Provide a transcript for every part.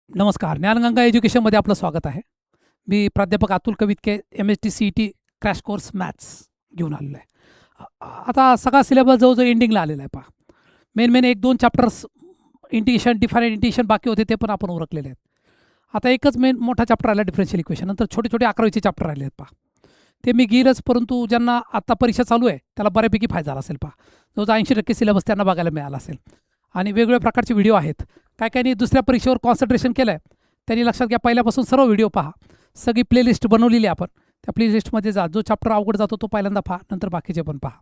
नमस्कार. ज्ञानगंगा एज्युकेशनमध्ये आपलं स्वागत आहे. मी प्राध्यापक Atul Kavitke, MST CET crash course maths घेऊन आलेलो आहे. आता सगळा सिलेबस जवळजवळ एंडिंगला आलेला आहे पहा. Main 1-2 chapters integration, different integration बाकी होते ते पण आपण उरकलेले आहेत. आता एकच मेन मोठा चॅप्टर राहिला डिफरन्शियल इक्वेशन. नंतर छोटे-छोटे 11वीचे चॅप्टर राहिले आहेत पहा. ते मी घेईलच, परंतु ज्यांना आता परीक्षा चालू आहे त्याला बऱ्यापैकी फायदा झाला असेल पहा. जवळजवळ 80% सिलेबस त्यांना बघायला मिळाला असेल. आणि वेगवेगळ्या प्रकारचे व्हिडिओ आहेत. काही दुसऱ्या परीक्षेवर कॉन्सन्ट्रेशन केलं आहे त्यांनी लक्षात घ्या, पहिल्यापासून सर्व व्हिडिओ पहा. सगळी प्लेलिस्ट बनवलेली आहे आपण. त्या प्लेलिस्टमध्ये जा. जो चॅप्टर अवघड जातो तो पहिल्यांदा पहा, नंतर बाकीचे पण पहा.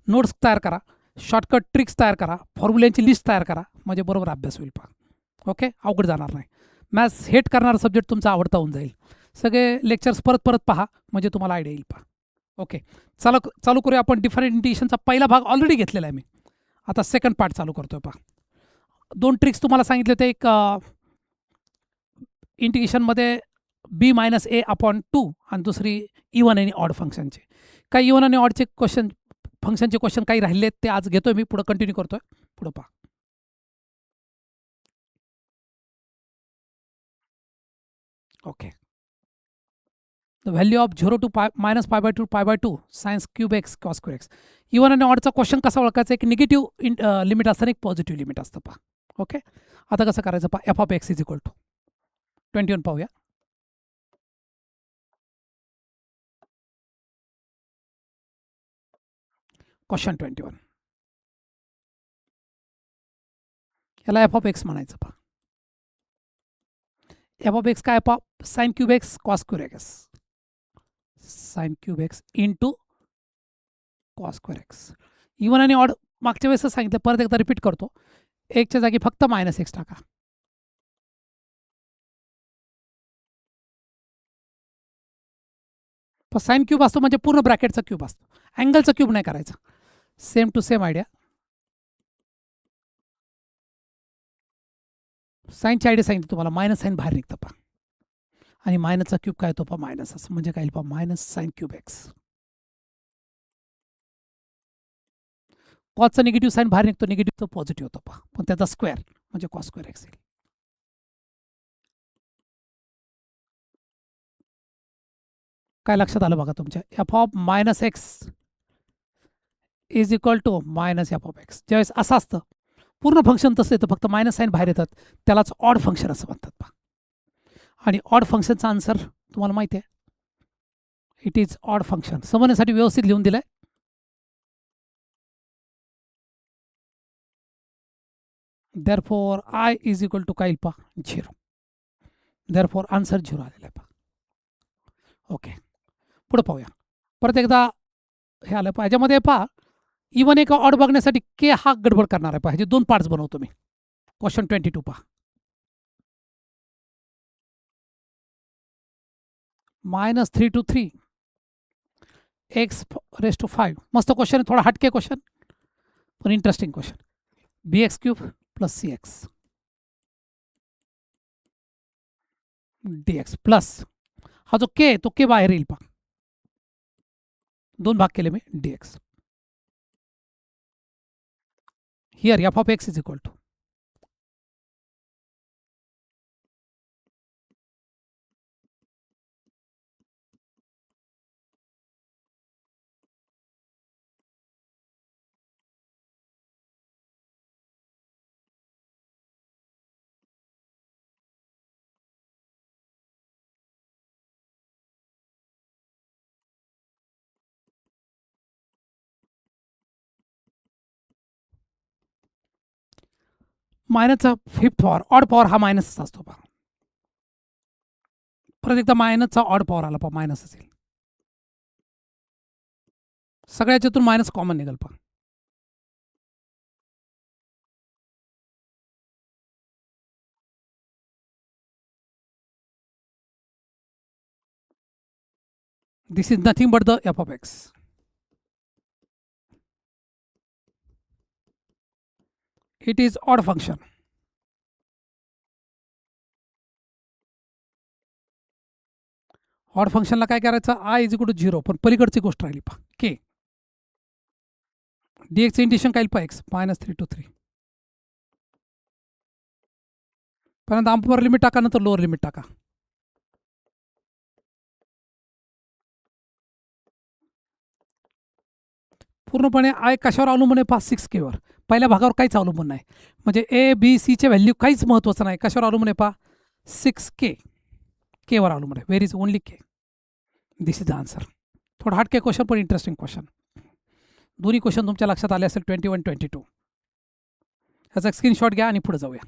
नोट्स तयार करा, शॉर्टकट ट्रिक्स तयार करा, फॉर्म्युल्यांची लिस्ट तयार करा, म्हणजे बरोबर अभ्यास होईल पहा. ओके, अवघड जाणार नाही. मॅथ्स हेट करणारा सब्जेक्ट तुमचा आवडता होऊन जाईल. सगळे लेक्चर्स परत पहा, म्हणजे तुम्हाला आयडिया येईल पहा. ओके, चालू करूया आपण. डिफरंट इंटिग्रेशनचा पहिला भाग ऑलरेडी घेतलेला आहे मी. आता सेकंड पार्ट चालू करतोय पहा. 2 ट्रिक्स तुम्हाला सांगितले होते. एक इंटिग्रेशनमध्ये b-a/2 आणि दुसरी इवन आणि ऑड फंक्शनचे. काही इवन आणि ऑडचे क्वेश्चन, फंक्शनचे क्वेश्चन काही राहिलेत ते आज घेतोय मी. पुढे कंटिन्यू करतोय. पुढे पहा. Okay, the value of 0 to -π/2 sines cube x cos cube x. Even आणि ऑडचा क्वेश्चन कसा ओळखायचा? एक निगेटिव्ह लिमिट असतं आणि एक पॉझिटिव्ह लिमिट असतं पहा. ओके, आता कसं करायचं पहा. f(x) = 21 पाहूया. क्वेश्चन 21, याला f(x) म्हणायचं पहा. f(x) काय पहा, sign cube x cos cube x. Sign cube x into cos cube x. Even आणि ऑड मागच्या वेळेस सांगितलं, परत एकदा रिपीट करतो. एकच्या जागी फक्त -x टाका. साइन क्यूब असतो म्हणजे पूर्ण ब्रॅकेटचा क्यूब असतो, अँगलचा क्यूब नाही करायचा. Same to same idea. साईनची आयडिया सांगितली तुम्हाला. मायनस साईन बाहेर निघतं पहा, आणि मायनसचा क्यूब काय येतो पहा, मायनस. असं म्हणजे काय पहा, मायनस साइन क्यूब एक्स. कॉसचा निगेटिव्ह साईन बाहेर निघतो, निगेटिव्ह तो पॉझिटिव्ह होतो पहा, पण त्याचा स्क्वेअर म्हणजे कॉस स्क्वेअर एक्स येईल. काय लक्षात आलं बघा तुमच्या? f(-x) = -f(x). ज्यावेळेस असं असतं पूर्ण फंक्शन तसं येतं, फक्त मायनस साईन बाहेर येतात, त्यालाच ऑड फंक्शन असं म्हणतात पहा. आणि ऑड फंक्शनचा आन्सर तुम्हाला माहिती आहे, इट इज ऑड फंक्शन. समजण्यासाठी व्यवस्थित लिहून दिलंय. देअरफॉर I = काय येईल पहा, 0. देअरफॉर आन्सर 0 आलेला आहे पहा. ओके, पुढे पाहूया. परत एकदा हे आलं पहा. याच्यामध्ये पहा, इवन एक ऑड बघण्यासाठी के हा गडबड करणार आहे पहा. ह्याचे 2 पार्ट्स बनवतो मी. क्वेश्चन 22 पहा. -3 to 3 x⁵. मस्त क्वेश्चन आहे, थोडा हटके क्वेश्चन, पण interesting question. bx³ + cx dx plus हा जो के तो के बाहेर येईल पहा. 2 भाग केले मी, dx. हिअर f(x) = मायनसचा फिफ्थ पॉवर, ऑड पॉवर हा मायनसच असतो पहा. परत एकदा मायनसचा ऑड पॉवर आला पहा, मायनस असेल. सगळ्याच्यातून मायनस कॉमन निघेल पहा. This is nothing but the f(x). It is odd function. Odd फंक्शनला काय करायचं, I = 0, पण पलीकडची गोष्ट राहिली पहा, के. dx इंटिग्रेशन काय पहा, x -3 to 3 पहिल्यांदा अप्पर लिमिट टाका, नंतर लोअर लिमिट टाका. पूर्णपणे आय कशावर अवलंबून आहे पहा, 6K वर. पहिल्या भागावर काहीच अवलंबून नाही. म्हणजे ए बी सीचे व्हॅल्यू काहीच महत्त्वाचं नाही. कशावर अवलंबून आहे पहा, 6K. केवर अवलंबून आहे. Where is only K. This is the answer. थोडा हार्ड के क्वेश्चन पण इंटरेस्टिंग क्वेश्चन. दोन्ही क्वेश्चन तुमच्या लक्षात आले असेल 21, 22. ह्याचा एक स्क्रीनशॉट घ्या आणि पुढे जाऊया.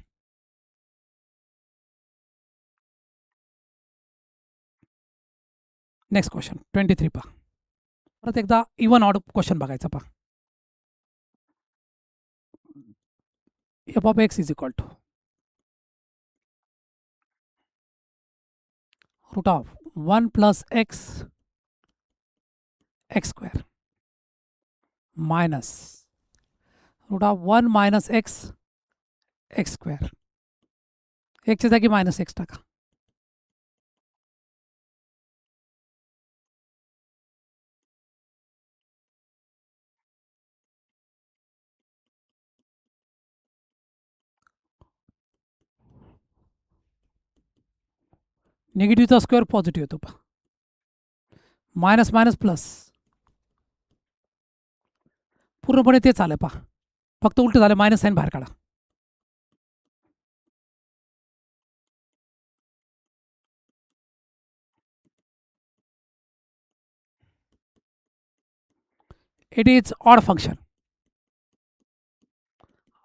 नेक्स्ट क्वेश्चन 23 पहा. परत एकदा इवन ऑड क्वेश्चन बघायचा पहा. F of X is equal to root of 1 plus X square minus root of 1 minus X square. एक्सच्या जागी मायनस एक्स टाका. निगेटिव्हचा स्क्वेअर पॉझिटिव्ह येतो पहा. Minus minus plus. पूर्णपणे तेच आलं पहा, फक्त उलट झालं. मायनस साईन बाहेर काढा. It is odd function.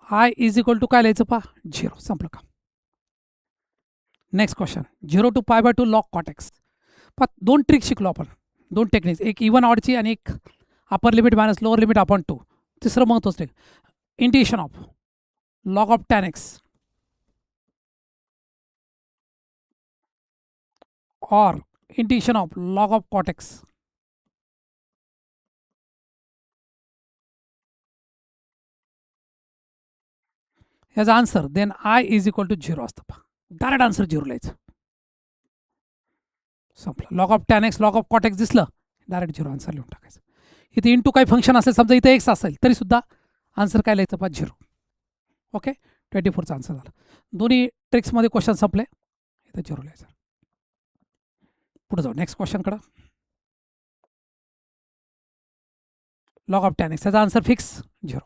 I is equal to काय लिहायचं पहा, 0. संपलं का. Next question 0 to π/2 log cot x. पहा, दोन ट्रिक शिकलो आपण, दोन टेक्निक्स. एक इवन ऑडची आणि एक upper limit minus lower limit upon 2. तिसरं महत्त्वाचं trick, integration of log of tan x or integration of log of cot x. याचा answer then I is equal to 0 असतं पहा. डायरेक्ट आन्सर 0 लिहायचं. संपलं. Log of tan x log of cot X दिसलं, direct 0 answer लिहून टाकायचं. इथे into काही फंक्शन असेल, समजा इथे एक्स असेल तरी सुद्धा आन्सर काय लिहायचं पहा, 0. ओके, 24चा आन्सर झाला. दोन्ही ट्रिक्समध्ये क्वेश्चन संपले. इथे 0 लिहायचं. पुढे जाऊ नेक्स्ट क्वेश्चनकडं. लॉग ऑफ tan x याचा आन्सर फिक्स 0.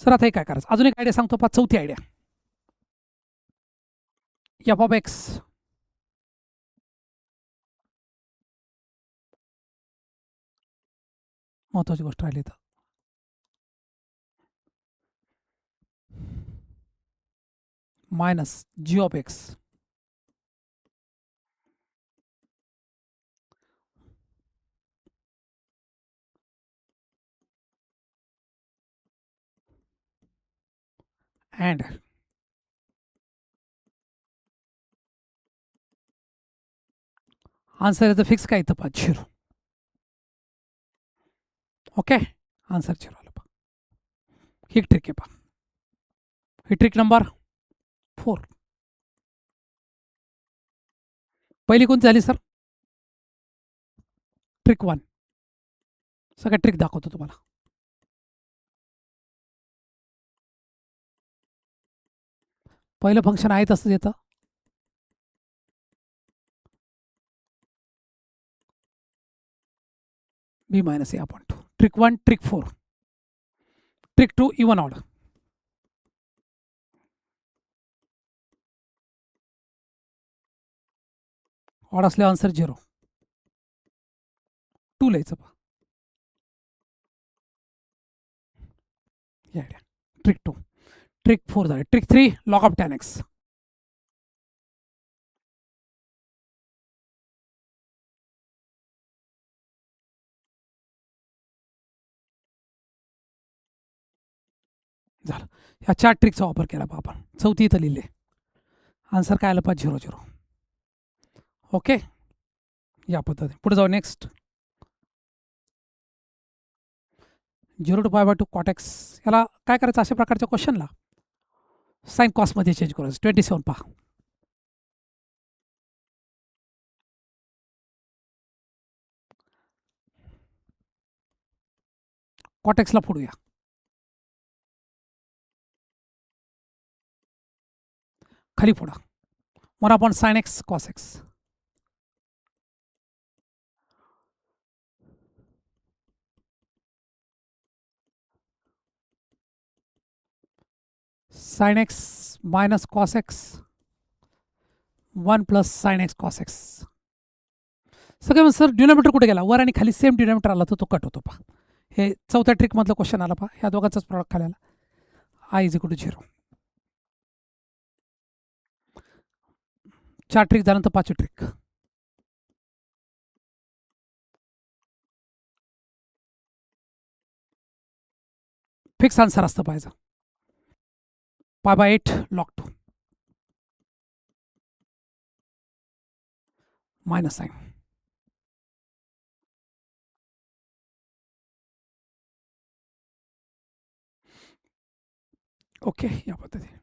सर आता हे काय करायचं, अजून एक आयडिया सांगतो पहा, चौथी आयडिया. एफ ऑफ एक्स महत्वाची गोष्ट राहिली तर minus G of X and answer याचं फिक्स काय येतं पहा, 0. ओके, आन्सर 0 आलं पहा. ही ट्रिक आहे पहा. ही ट्रिक नंबर 4. पहिली कोणती झाली सर, ट्रिक 1. सगळ्या ट्रिक दाखवतो तुम्हाला. पहिलं फंक्शन आहे तसंच येतं. B minus A upon 2. Trick 1, trick 4. Trick 2 even odd. Odd असले आन्सर 0. 2 लिहायचं पहा. या ट्रिक 2. ट्रिक 4 झाले. Trick 3 log of tan x. झालं. ह्या 4 ट्रिकचा वापर केला पहा आपण. चौथी इथं लिहिले. आन्सर काय आलं पहा, 0 0. ओके, या पद्धतीने पुढे जाऊ. Next 0 to π/2 cot x. याला काय करायचं, अशा प्रकारच्या क्वेश्चनला साइन कॉसमध्ये चेंज करायचं. 27 पहा. कॉट एक्सला फोडूया. खाली फोडा. 1/sin x cos x. sin x minus cos x 1 plus sin x cos x. सगळे मग सर डिनॉमिनेटर कुठे गेला? वर आणि खाली सेम डिनॉमिनेटर आला तर तो कट होतो पहा. हे चौथ्या ट्रिकमधलं क्वेश्चन आला पहा. ह्या दोघांचाच प्रॉडक्ट खाली आला. i = 0. 4 ट्रिक झाल्यानंतर 5वी ट्रिक. फिक्स आन्सर असतं पाहिजे. π/8 log 2 मायनस साइन. ओके, या पद्धतीने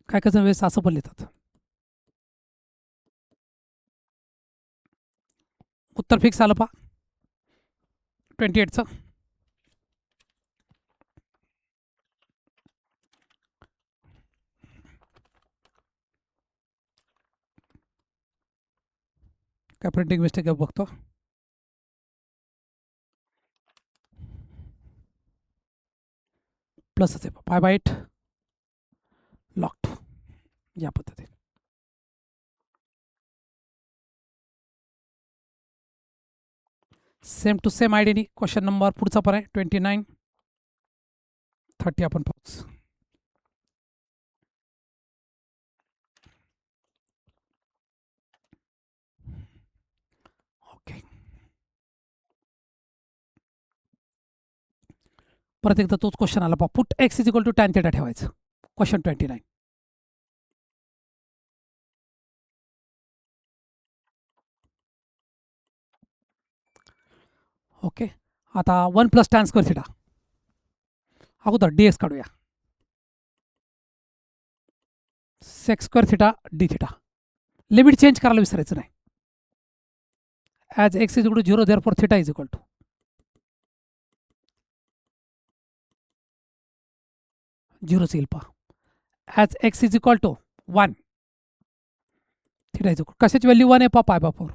काय काय जण वेळेस असं पण लिहितात. उत्तर फिक्स आलं पहा 28चं. काय प्रिंटिंग मिस्टेक आहे बघतो. प्लसच आहे π/8 log 2 या पद्धतीने. सेम टू सेम आयडियानी क्वेश्चन नंबर पुढचा पण आहे 29, 30 आपण पाहूच. ओके, परत एकदा तोच क्वेश्चन आला पहा. पुट x = tan θ ठेवायचं. क्वेश्चन 29. ओके, आता 1 + tan² θ. अगोदर dx काढूया. sec² θ dθ. लिमिट चेंज करायला विसरायचं नाही. ॲज x = 0 therefore θ = 0 येईल पहा. ॲज x = 1 θ कशाची व्हॅल्यू 1 आहे पहा π/4.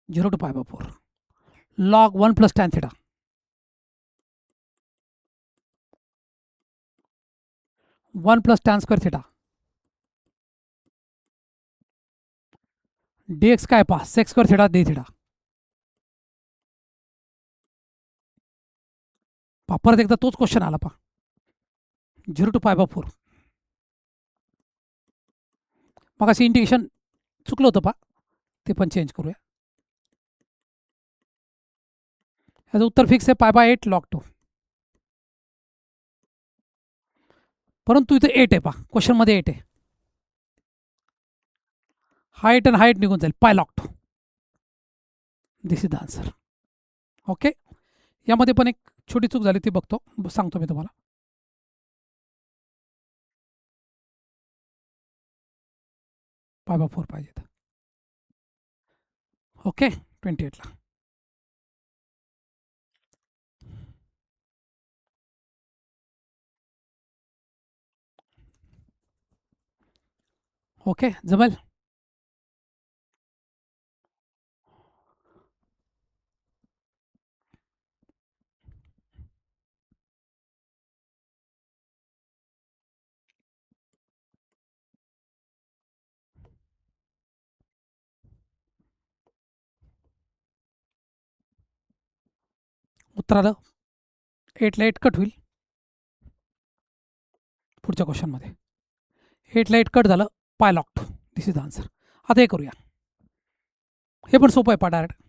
0 to π/4 log 1 plus tan θ. 1 plus tan² θ. dx काय पहा sec² θ dθ. पहा परत एकदा तोच क्वेश्चन आला पहा. 0 to π/4. मग अशी इंडिकेशन चुकलं होतं पहा, ते पण चेंज करूया. याचं उत्तर फिक्स आहे π/8 log 2. परंतु इथे 8 आहे पहा, क्वेश्चनमध्ये 8 आहे. हाईट आणि हाईट निघून जाईल π log 2. This is the answer. Okay, यामध्ये पण एक छोटी चूक झाली ती बघतो, सांगतो मी तुम्हाला. π/4 पाहिजे. ओके, 28ला. ओके, जमेल. उत्तर आलं. 8ला 8 कट होईल पुढच्या क्वेश्चनमध्ये. 8ला 8 कट झालं π log 2. This is the answer. आता हे करूया. हे पण सोपं आहे पहा डायरेक्ट.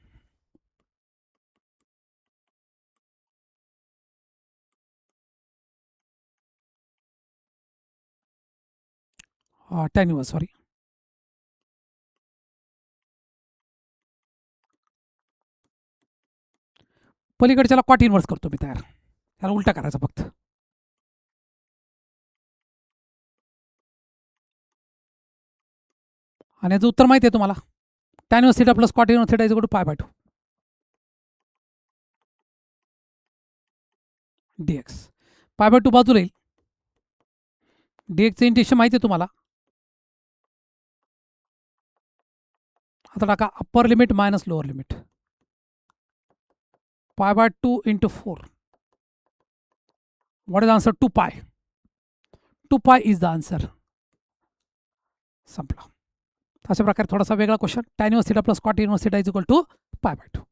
tan inverse sorry. पलीकडच्याला कॉट इनवर्स करतो मी तयार. त्याला उलटा करायचा फक्त. आणि याचं उत्तर माहिती आहे तुम्हाला. tan inverse θ plus cot inverse θ = π/2. D X. Pi by two बाजूला येईल. डी एक्सचं इंटिग्रेशन माहिती आहे तुम्हाला. आता टाका upper limit minus lower limit. पाय by two into 4. What is answer? 2 पाय. 2 पाय इज द आन्सर. संपला. अशा प्रकारे थोडासा वेगळा question. Tan inverse theta plus cot inverse theta is equal to pi by two.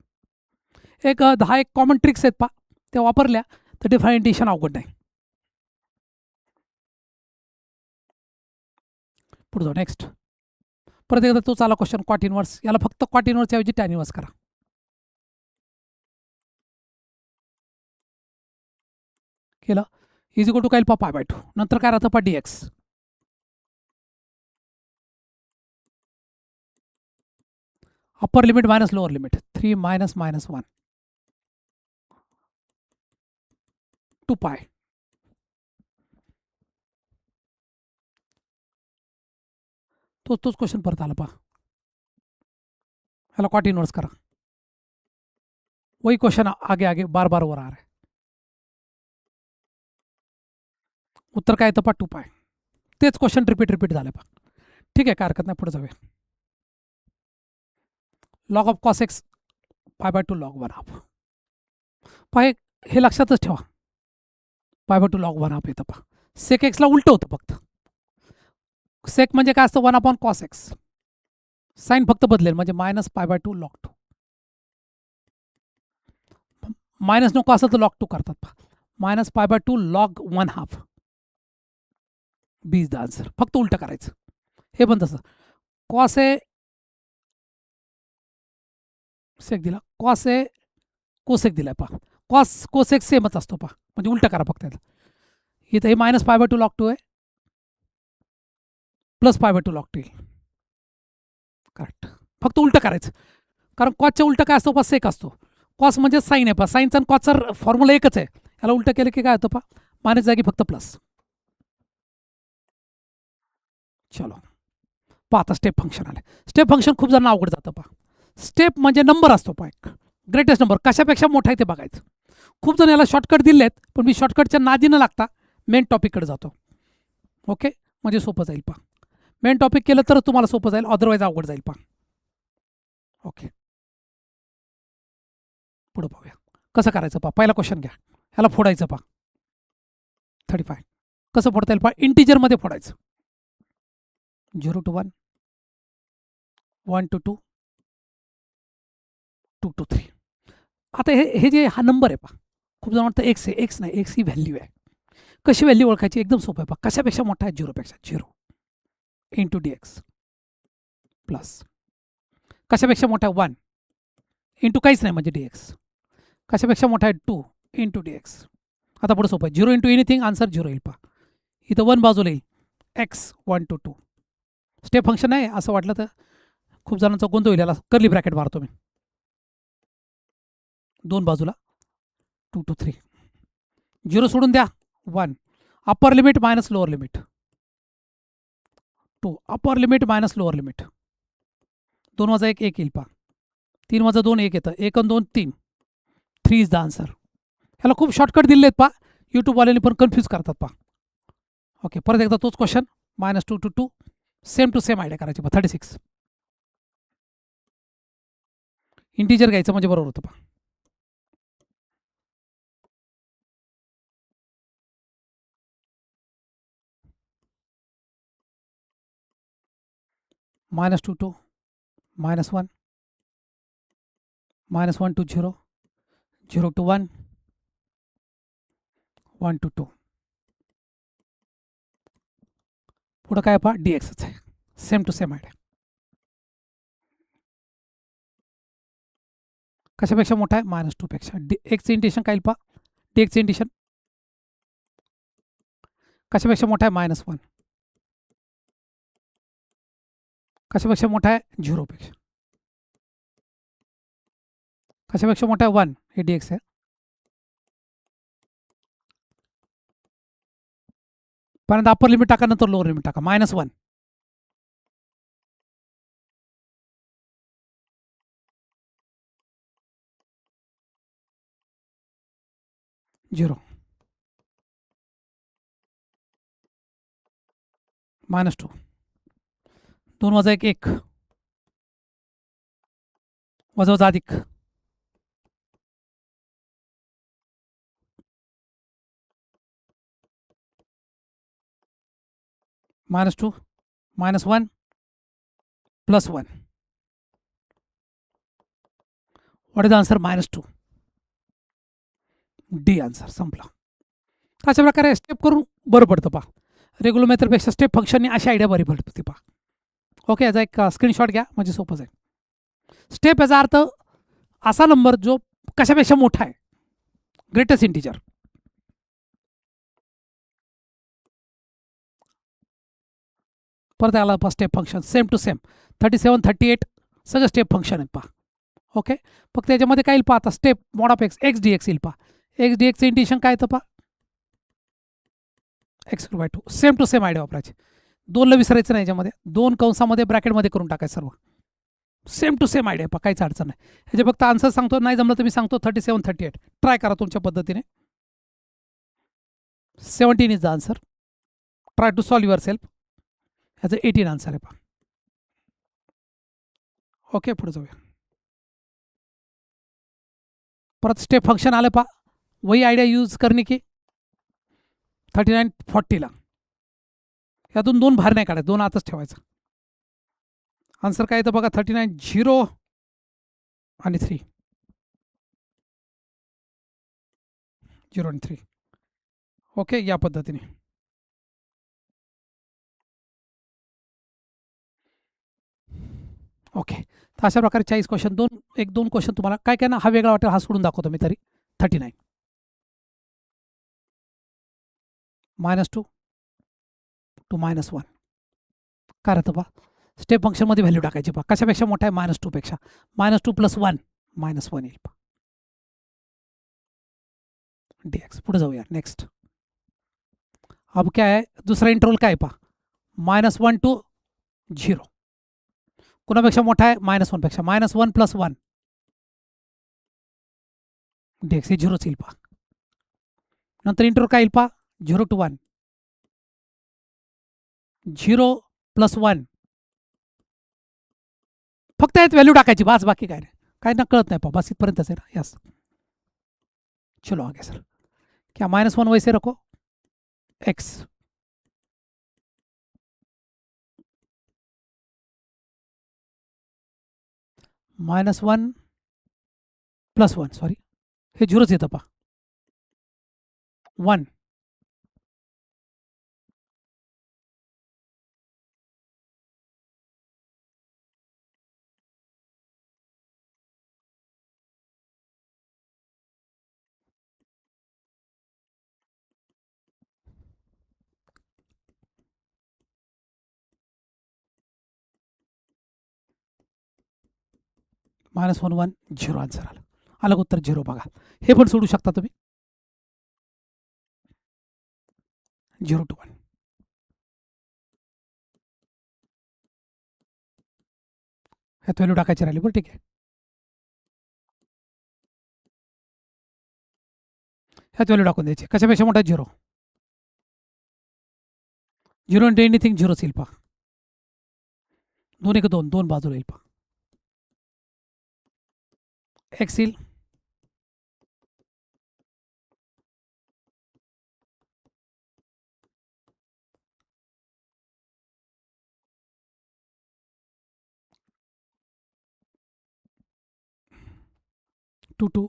एक 10 एक कॉमन ट्रिक्स आहेत पा, त्या वापरल्या तर डिफरेंटिएशन अवघड नाही. पुढे जाऊ. नेक्स्ट परत एकदा तोच आला क्वेश्चन. Cot inverse. याला फक्त कॉट इनव्हर्स ऐवजी टॅन इनव्हर्स करा. केलं. इज इक्वल टू काय पा पाय बाय टू. नंतर काय राहतं पा D x. Upper limit minus lower limit. 3 minus minus 1. 2 पाय. तोच क्वेश्चन परत आला पा. ह्याला कॉट इनवर्स करा. वही क्वेश्चन आगे आगे बार बार वर आ रहा है. उत्तर काय येतं पा 2 पाय. तेच क्वेश्चन रिपीट झालं पा. ठीक आहे, काय हरकत नाही. पुढे जाऊया. Log of cos x pi by two log 1 half. पाय हे लक्षातच ठेवा. पाय बाय टू लॉग 1 हाफ येतं पा. सेक एक्सला उलट होतं फक्त. सेक म्हणजे काय असतं? 1 अपॉन कॉस एक्स. साईन फक्त बदलेल, म्हणजे minus pi by two log 2. Minus नको असं तर लॉग 2 करतात पा. Minus pi by two log 1 half. B is the answer. फक्त उलट करायचं. हे पण तसं. कॉस ए सेक दिला, कॉस ए कोसेक दिलाय पा. कॉस कोसेक सेमच असतो पा, म्हणजे उलट करा फक्त. इथं हे minus pi by two log 2 आहे, प्लस पाय बाय टू लॉग 2 येईल. करेक्ट. फक्त उलट करायचं, कारण कॉसच्या उलट काय असतो पा? सेक असतो. कॉस म्हणजे साईन आहे पा. साईनचा आणि कॉसचा फॉर्म्युला एकच आहे. याला उलट केलं की काय होतं पा? मायनस जागी फक्त प्लस. चलो पा, आता स्टेप फंक्शन आले. स्टेप फंक्शन खूप जण अवघड जातं पा. स्टेप म्हणजे नंबर असतो पा, एक ग्रेटेस्ट नंबर कशापेक्षा मोठा आहे ते बघायचं. खूप जण याला शॉर्टकट दिले आहेत, पण मी शॉर्टकटच्या नादी न लागता मेन टॉपिककडे जातो. ओके, म्हणजे सोपं जाईल पा. मेन टॉपिक केलं तर तुम्हाला सोपं जाईल, अदरवाईज अवघड जाईल पा. ओके, पुढे पाहूया कसं करायचं पा. पहिला क्वेश्चन घ्या. ह्याला फोडायचं पा. 35 कसं फोडता येईल पा? इंटिजरमध्ये फोडायचं. 0 to 1, 1 to 2, 2 to 3. आता हे जे हा नंबर आहे पा, खूप जण वाटतं एक्स आहे. एक्स नाही, एक्स ही व्हॅल्यू आहे. कशी व्हॅल्यू ओळखायची? एकदम सोपं आहे पा. कशापेक्षा मोठा आहे? 0 पेक्षा. 0 इंटू डी एक्स प्लस कशापेक्षा मोठा आहे? 1 इंटू काहीच नाही म्हणजे डी एक्स. कशापेक्षा मोठा आहे? 2 इंटू डी एक्स. आता पुढे सोपं आहे. 0 इंटू एनिथिंग, आन्सर 0 येईल पा. इथं 1 बाजूला येईल. X 1 to 2. स्टेप फंक्शन आहे असं वाटलं तर खूप जणांचा गोंधळ होईल. याला कर्ली ब्रॅकेट मारतो मी. 2 बाजूला 2 to 3. 0 सोडून द्या. 1 upper limit minus lower limit. 2 upper limit minus lower limit. 2 वजा 1 1 येईल पा. 3 वजा 2 1 येतं. 1 आणि 2 3. 3 इज द आन्सर. ह्याला खूप शॉर्टकट दिले आहेत पा. यूट्यूबवाल्यांनी पण कन्फ्यूज करतात पा. ओके, परत एकदा तोच question. -2 to 2 same to same idea करायची पा. 36 इंटिजर घ्यायचं म्हणजे बरोबर होतं पा. -2 to -1, -1 to 0, 0 to 1, 1 to 2. पुढं काय पा? डी एक्सच आहे. Same to same idea. कशापेक्षा मोठा आहे? -2 पेक्षा. डी एक्सचं इंटिशन काय पा? डी एक्सचं इंटिशन कशापेक्षा मोठा आहे? -1. कशापेक्षा मोठा आहे? 0 पेक्षा. कशापेक्षा मोठा आहे? 1. हे डी एक्स आहे. पर्यंत अप्पर लिमिट टाका, नंतर लोअर लिमिट टाका. -1 0. -2, 2 वजा 1 1, वजा वजा अधिक, -2 -1 +1. What is the answer? -2. D answer. संपला. अशा प्रकारे स्टेप करून बरं पडतं पहा. रेग्युलर मेथडपेक्षा स्टेप फंक्शनने अशी आयडिया बरी पडते पहा. ओके, याचा एक स्क्रीनशॉट घ्या म्हणजे सोपं जाईल. स्टेप याचा अर्थ असा नंबर जो कशापेक्षा मोठा आहे, ग्रेटेस्ट इंटिजर. परत आला पहा step function same to same. 37 38 सगळं स्टेप फंक्शन आहे पहा. ओके, फक्त याच्यामध्ये काय येईल पहा, आता step mod of x x D x येईल पहा. एक्स डी एक्सचं इंटिशन काय येतं पहा, x/2. Same to same idea वापरायची. 2ला विसरायचं नाही, याच्यामध्ये 2 कंसामध्ये ब्रॅकेटमध्ये करून टाकायचं सर्व. सेम टू सेम आयडिया पहा, काहीच अडचण नाही. ह्याचे फक्त आन्सर सांगतो, नाही जमलं तर मी सांगतो. 37 38 ट्राय करा तुमच्या पद्धतीने. 17 is the answer. Try to solve yourself. ह्याचं 18 आन्सर आहे पहा. ओके, पुढे जाऊया. परत स्टेप फंक्शन आलं पहा. वही आयडिया यूज करणे की 39 40ला यातून 2 बाहेर नाही काढायचं, 2 आतच ठेवायचं. आन्सर काय येतं बघा, 39 0 आणि 3, 0 आणि 3. ओके, या पद्धतीने. ओके, तर अशा प्रकारे 40 क्वेश्चन, 2 क्वेश्चन तुम्हाला काय काय ना हा वेगळा वाटेल, हा सोडून दाखवतो मी तरी. 39 -2 to -1 काय राहतं पहा. स्टेप फंक्शनमध्ये व्हॅल्यू टाकायची पहा, कशापेक्षा मोठा आहे, -2 पेक्षा. -2 + 1 -1 येईल पहा. dx. पुढे जाऊया. नेक्स्ट. अब क्या है, दुसरा इंटरवल काय पहा, -1 to 0. कुणापेक्षा मोठा आहे, -1 पेक्षा. -1 + 1 dx हे 0 येईल पहा. नंतर इंटरवल काय येईल पहा, 0 to 1, 0 + 1. फक्त यात व्हॅल्यू टाकायची बस, बाकी काय नाही, काय ना कळत नाही पहा, बस इथपर्यंतच आहे ना. यस, चलो आगे सर. क्या -1 वैसे रखो, x -1 + 1, सॉरी हे 0च येतं पहा. 1 -1 1 0 आन्सर आलं. अलग उत्तर 0 बघा. हे पण सोडू शकता तुम्ही. 0 to 1 ह्यात व्हॅल्यू टाकायची राहिली. बरं ठीक आहे, ह्यात व्हॅल्यू टाकून द्यायची. कशापेक्षा मोठा 0, 0 इंटू एनिथिंग 0च येईल पहा. 2 1 2, 2 बाजूला येईल पहा. x येईल -2 2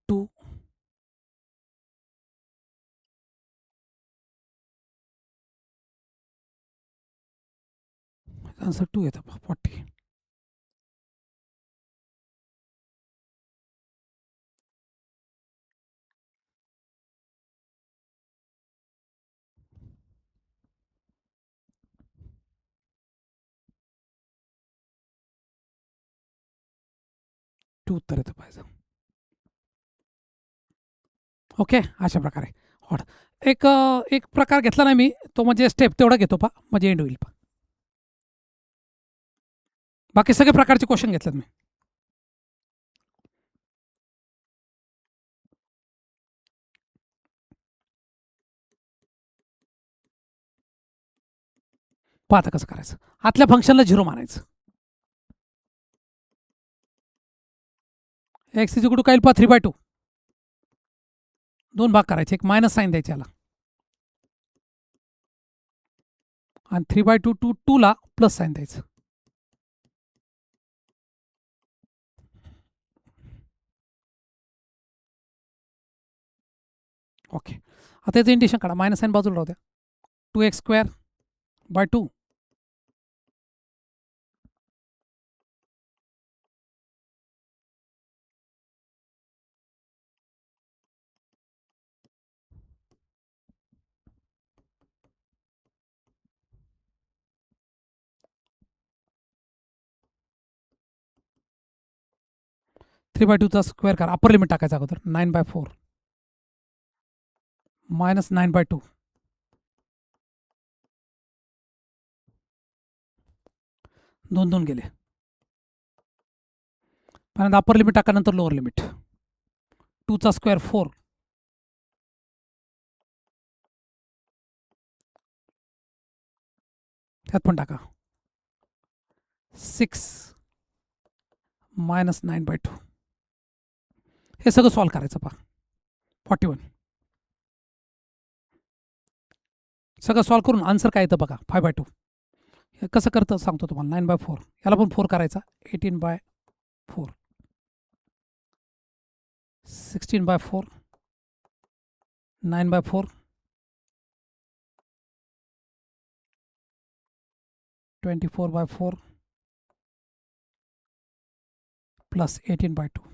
2 आन्सर 2 येतं पहा. 40. टू उत्तर येतं पाहिजे. ओके, अशा प्रकारे. हॉट एक एक प्रकार घेतला ना मी, तो म्हणजे स्टेप तेवढा घेतो पहा, म्हणजे एंड होईल पहा. बाकी सगळे प्रकारचे क्वेश्चन घेतलेत मी. पहा आता कसं करायचं. आतल्या फंक्शनला 0 मानायचं. एक्स इज इक्वल टू काय येईल पहा 3/2. 2 भाग करायचे, एक मायनस साईन द्यायचे याला, आणि 3/2 टू 2ला प्लस साईन द्यायचं. ओके. आता याचं इंटिग्रेशन काढा. मायनस साईन बाजूला राहू द्या. 2x²/2 3/2चा स्क्वेअर करा. अप्पर लिमिट टाकायचं अगोदर. 9/4 मायनस 9/2 2 2 गेले. पहिल्यांदा अप्पर लिमिट टाका, नंतर लोअर लिमिट. 2चा स्क्वेअर 4 त्यात पण टाका. 6 मायनस 9/2 हे सगळं सॉल्व करायचं पहा. 41 सगळं सॉल्व करून आन्सर काय येतं बघा. 5/2 हे कसं करतं सांगतो तुम्हाला. 9/4 याला पण 4 करायचा. 18/4 16/4 9/4 24/4 प्लस 18/2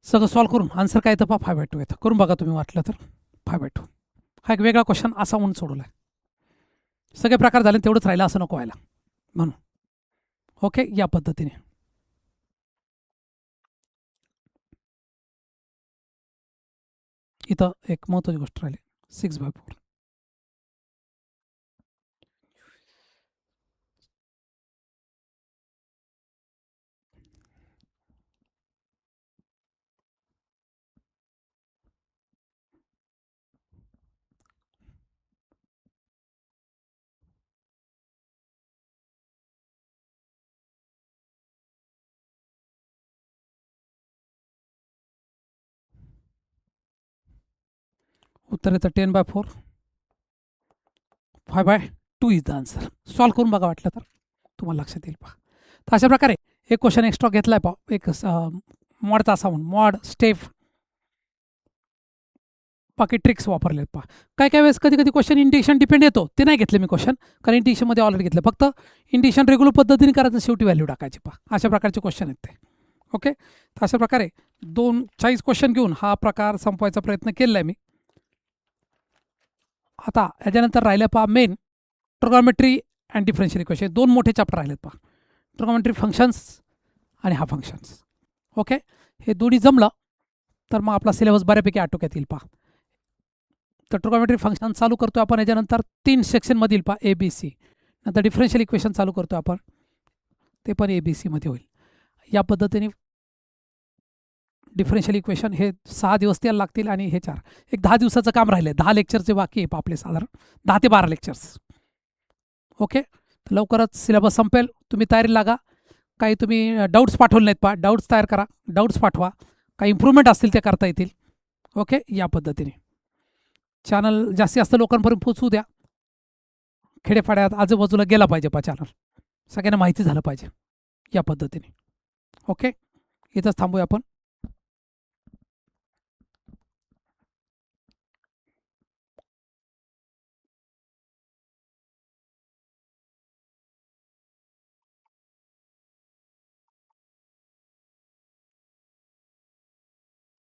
सगळं सॉल्व करून आन्सर काय येतं पहा. 5/2 येतं. करून बघा तुम्ही वाटलं तर. 5/2 हा एक वेगळा क्वेश्चन असा म्हणून सोडवला आहे. सगळे प्रकार झाले तेवढंच राहिलं असं नको व्हायला म्हणून. ओके, या पद्धतीने. इथं एक महत्त्वाची गोष्ट राहिली. 6/4 उत्तर येतं 10/4 5/2 इज द आन्सर. सॉल्व करून बघा वाटलं तर तुम्हाला लक्षात येईल पहा. तर अशा प्रकारे एक क्वेश्चन एक्स्ट्रा घेतलाय पहा. एक मॉडचा असा म्हणून मॉड स्टेप बाकी ट्रिक्स वापरलेत पहा. काय काय वेळेस कधी कधी क्वेश्चन इंडिकेशन डिपेंड येतो, ते नाही घेतले मी क्वेश्चन, कारण इंडिकेशनमध्ये ऑलरेडी घेतलं. फक्त इंडिकेशन रेग्युलर पद्धतीने करायचं, शेवटी व्हॅल्यू टाकायची पहा. अशा प्रकारचे क्वेश्चन आहेत ते. ओके, तर अशा प्रकारे 2 चॉईस क्वेश्चन घेऊन हा प्रकार संपवायचा प्रयत्न केलेला आहे मी. आता याच्यानंतर राहिलं पहा मेन ट्रिगोनॉमेट्री अँड डिफरन्शियल इक्वेशन. 2 मोठे चॅप्टर राहिलेत पहा. ट्रिगोनॉमेट्री फंक्शन्स आणि हा फंक्शन्स. ओके, हे दोन्ही जमलं तर मग आपला सिलेबस बऱ्यापैकी आटोक्यात येईल पहा. तर ट्रिगोनॉमेट्री फंक्शन चालू करतो आपण. याच्यानंतर 3 सेक्शनमधील पहा ABC. नंतर डिफरन्शियल इक्वेशन चालू करतो आपण, ते पण ABCमध्ये होईल. या पद्धतीने डिफरन्शियल इक्वेशन हे 6 दिवस त्याला लागतील आणि हे 4. एक 10 दिवसाचं काम राहिले. 10 लेक्चरचे बाकी आहे आपले, साधारण 10 ते 12 लेक्चर्स. ओके, तर लवकरच सिलेबस संपेल. तुम्ही तयारी लागा. काही तुम्ही डाऊट्स पाठवले नाहीत पहा, डाऊट्स तयार करा, डाऊट्स पाठवा. काही इम्प्रूव्हमेंट असतील ते करता येतील. ओके, या पद्धतीने चॅनल जास्तीत जास्त लोकांपर्यंत पोचवू द्या. खेडेपाड्यात आजूबाजूला गेला पाहिजे पहा चॅनल, सगळ्यांना माहिती झालं पाहिजे या पद्धतीने. ओके, इथंच थांबूया आपण.